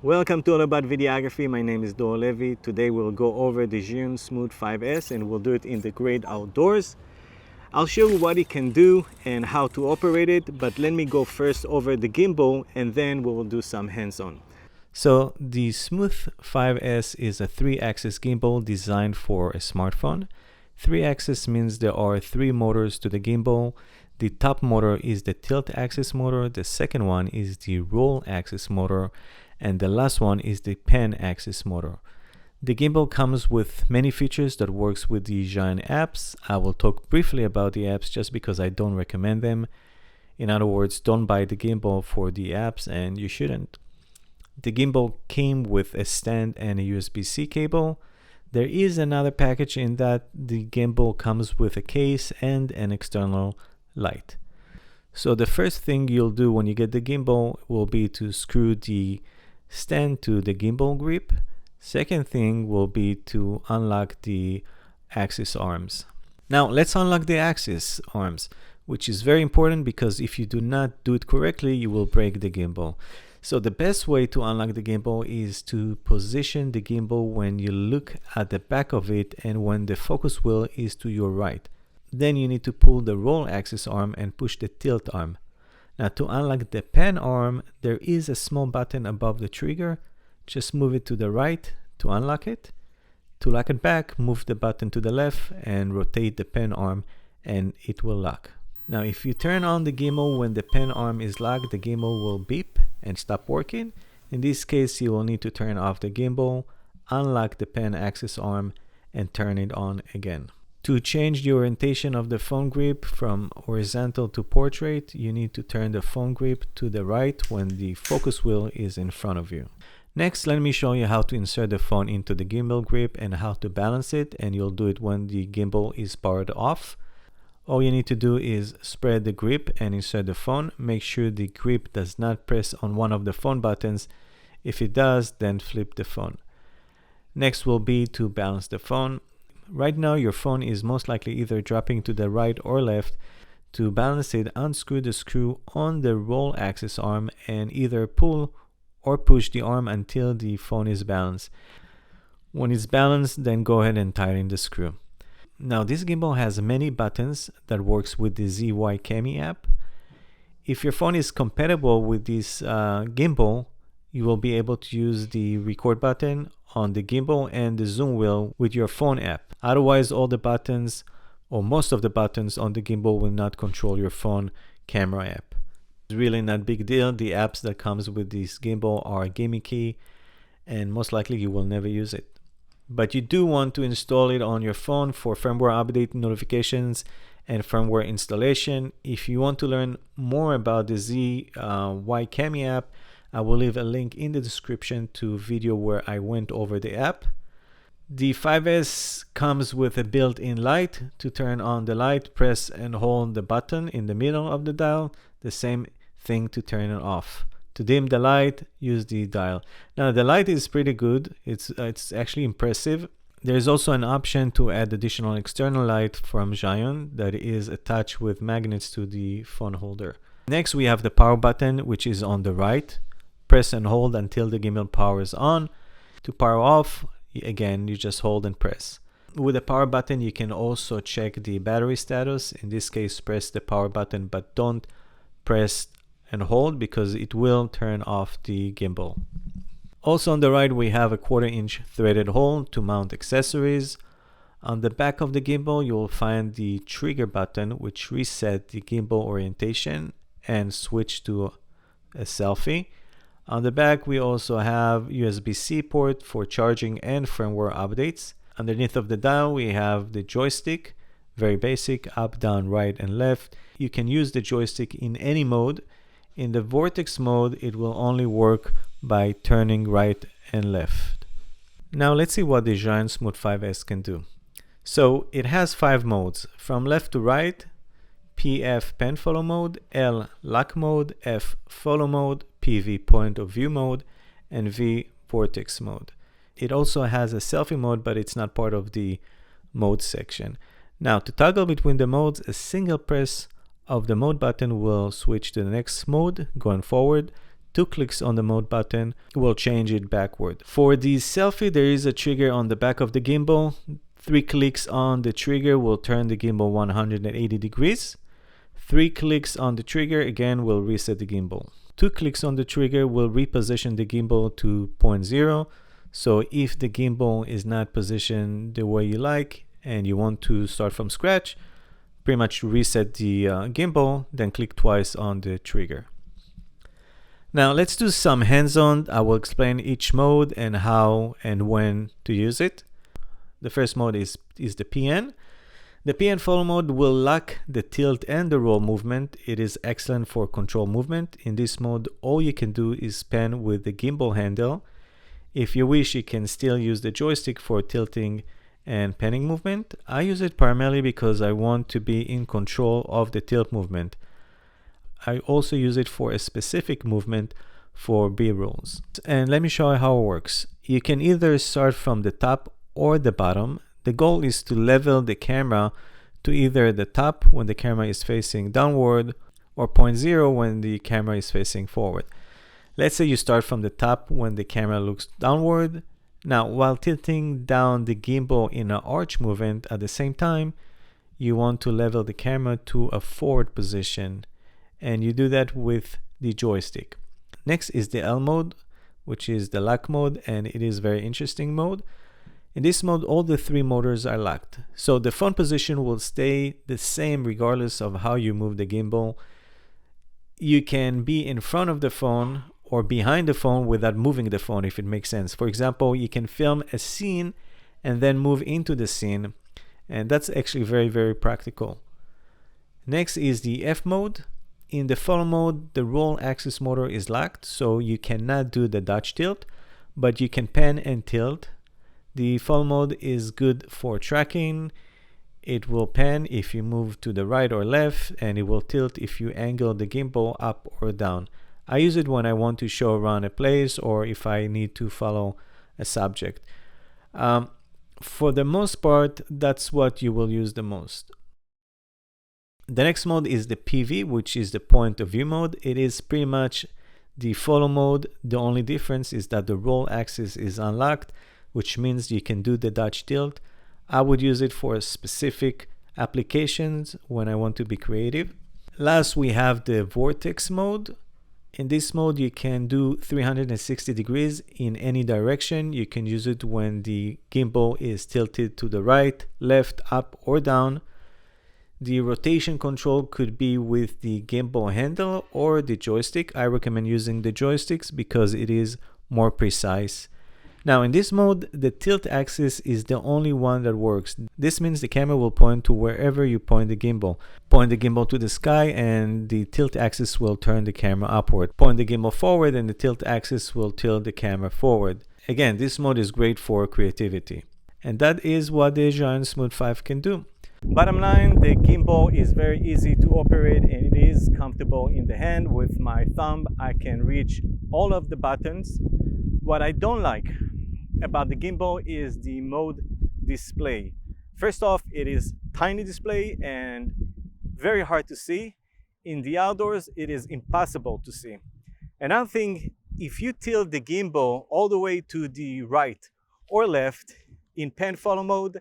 Welcome to All About Videography. My name is Dor Levy. Today we'll go over the Zgiyun Smooth 5S and we'll do it in the great outdoors. I'll show you what it can do and how to operate it, but let me go first over the gimbal and then we will do some hands-on. So the Smooth 5S is a 3-axis gimbal designed for a smartphone. 3-axis means there are 3 motors to the gimbal. The top motor is the tilt axis motor, the second one is the roll axis motor, and the last one is the pan axis motor. The gimbal comes with many features that works with the Zgiyun apps. I will talk briefly about the apps just because I don't recommend them. In other words, don't buy the gimbal for the apps, and you shouldn't. The gimbal came with a stand and a USB-C cable. There is another package in that the gimbal comes with a case and an external light. So the first thing you'll do when you get the gimbal will be to screw the stand to the gimbal grip. Second thing will be to unlock the axis arms. Now let's unlock the axis arms, which is very important because if you do not do it correctly, you will break the gimbal. So the best way to unlock the gimbal is to position the gimbal when you look at the back of it and when the focus wheel is to your right. Then you need to pull the roll axis arm and push the tilt arm. Now to unlock the pan arm, there is a small button above the trigger. Just move it to the right to unlock it. To lock it back, move the button to the left and rotate the pan arm and it will lock. Now if you turn on the gimbal when the pan arm is locked, the gimbal will beep and stop working. In this case, you will need to turn off the gimbal, unlock the pan axis arm and turn it on again. To change the orientation of the phone grip from horizontal to portrait, you need to turn the phone grip to the right when the focus wheel is in front of you. Next, let me show you how to insert the phone into the gimbal grip and how to balance it, and you'll do it when the gimbal is powered off. All you need to do is spread the grip and insert the phone. Make sure the grip does not press on one of the phone buttons. If it does, then flip the phone. Next will be to balance the phone. Right now your phone is most likely either dropping to the right or left. To balance it, unscrew the screw on the roll axis arm and either pull or push the arm until the phone is balanced. When it's balanced, then go ahead and tighten the screw. Now this gimbal has many buttons that works with the Zgiyun app. If your phone is compatible with this gimbal, you will be able to use the record button on the gimbal and the zoom wheel with your phone app. Otherwise, all the buttons or most of the buttons on the gimbal will not control your phone camera app. It's really not a big deal. The apps that comes with this gimbal are gimmicky and most likely you will never use it. But you do want to install it on your phone for firmware update notifications and firmware installation. If you want to learn more about the Zgiyun app, I will leave a link in the description to a video where I went over the app. The 5S comes with a built-in light. To turn on the light, press and hold the button in the middle of the dial. The same thing to turn it off. To dim the light, use the dial. Now the light is pretty good. It's actually impressive. There's also an option to add additional external light from Zgiyun that is attached with magnets to the phone holder. Next we have the power button, which is on the right. Press and hold until the gimbal powers on. To power off, again, you just hold and press. With the power button, you can also check the battery status. In this case, press the power button, but don't press and hold because it will turn off the gimbal. Also on the right, we have a 1/4-inch threaded hole to mount accessories. On the back of the gimbal, you will find the trigger button, which resets the gimbal orientation and switch to a selfie. On the back, we also have USB-C port for charging and firmware updates. Underneath of the dial, we have the joystick, very basic, up, down, right, and left. You can use the joystick in any mode. In the vortex mode, it will only work by turning right and left. Now let's see what the Zgiyun Smooth 5S can do. So it has 5 modes, from left to right, PF pen follow mode, L lock mode, F follow mode, PV point of view mode, and V vortex mode. It also has a selfie mode, but it's not part of the mode section. Now to toggle between the modes, a single press of the mode button will switch to the next mode going forward. 2 clicks on the mode button will change it backward. For the selfie, there is a trigger on the back of the gimbal. 3 clicks on the trigger will turn the gimbal 180 degrees. 3 clicks on the trigger again will reset the gimbal. 2 clicks on the trigger will reposition the gimbal to 0.0. So if the gimbal is not positioned the way you like and you want to start from scratch, pretty much reset the gimbal, then click twice on the trigger. Now let's do some hands-on. I will explain each mode and how and when to use it. The first mode is the PN. The PN follow mode will lock the tilt and the roll movement. It is excellent for control movement. In this mode, all you can do is pan with the gimbal handle. If you wish, you can still use the joystick for tilting and panning movement. I use it primarily because I want to be in control of the tilt movement. I also use it for a specific movement for B-rolls. And let me show you how it works. You can either start from the top or the bottom. The goal is to level the camera to either the top when the camera is facing downward or 0.0 when the camera is facing forward. Let's say you start from the top when the camera looks downward. Now, while tilting down the gimbal in an arch movement at the same time, you want to level the camera to a forward position, and you do that with the joystick. Next is the L mode, which is the lock mode, and it is a very interesting mode. In this mode, all the 3 motors are locked. So the phone position will stay the same regardless of how you move the gimbal. You can be in front of the phone or behind the phone without moving the phone, if it makes sense. For example, you can film a scene and then move into the scene, and that's actually very, very practical. Next is the F mode. In the follow mode, the roll axis motor is locked, so you cannot do the Dutch tilt, but you can pan and tilt. The follow mode is good for tracking. It will pan if you move to the right or left, and it will tilt if you angle the gimbal up or down. I use it when I want to show around a place or if I need to follow a subject. For the most part, that's what you will use the most. The next mode is the PV, which is the point of view mode. It is pretty much the follow mode. The only difference is that the roll axis is unlocked, which means you can do the Dutch tilt. I would use it for specific applications when I want to be creative. Last, we have the vortex mode. In this mode, you can do 360 degrees in any direction. You can use it when the gimbal is tilted to the right, left, up, or down. The rotation control could be with the gimbal handle or the joystick. I recommend using the joysticks because it is more precise. Now in this mode, the tilt axis is the only one that works. This means the camera will point to wherever you point the gimbal. Point the gimbal to the sky and the tilt axis will turn the camera upward. Point the gimbal forward and the tilt axis will tilt the camera forward. Again, this mode is great for creativity. And that is what the Zgiyun Smooth 5 can do. Bottom line, the gimbal is very easy to operate and it is comfortable in the hand. With my thumb, I can reach all of the buttons. What I don't like about the gimbal is the mode display. First off, it is tiny display and very hard to see. In the outdoors, it is impossible to see. Another thing, if you tilt the gimbal all the way to the right or left in pan follow mode,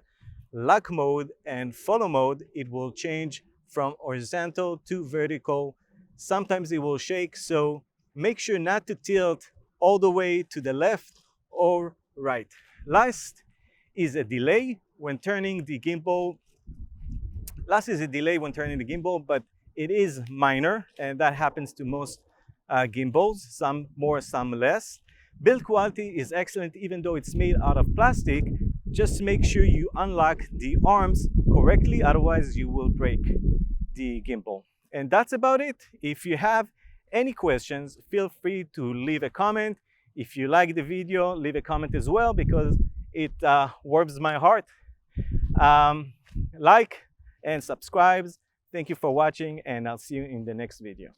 lock mode, and follow mode, it will change from horizontal to vertical. Sometimes it will shake, so make sure not to tilt all the way to the left or right. Last is a delay when turning the gimbal. But it is minor, and that happens to most gimbals, some more, some less. Build quality is excellent, even though it's made out of plastic. Just make sure you unlock the arms correctly, otherwise you will break the gimbal. And that's about it. If you have any questions, feel free to leave a comment. If you like the video, leave a comment as well, because it warms my heart. Like and subscribe. Thank you for watching, and I'll see you in the next video.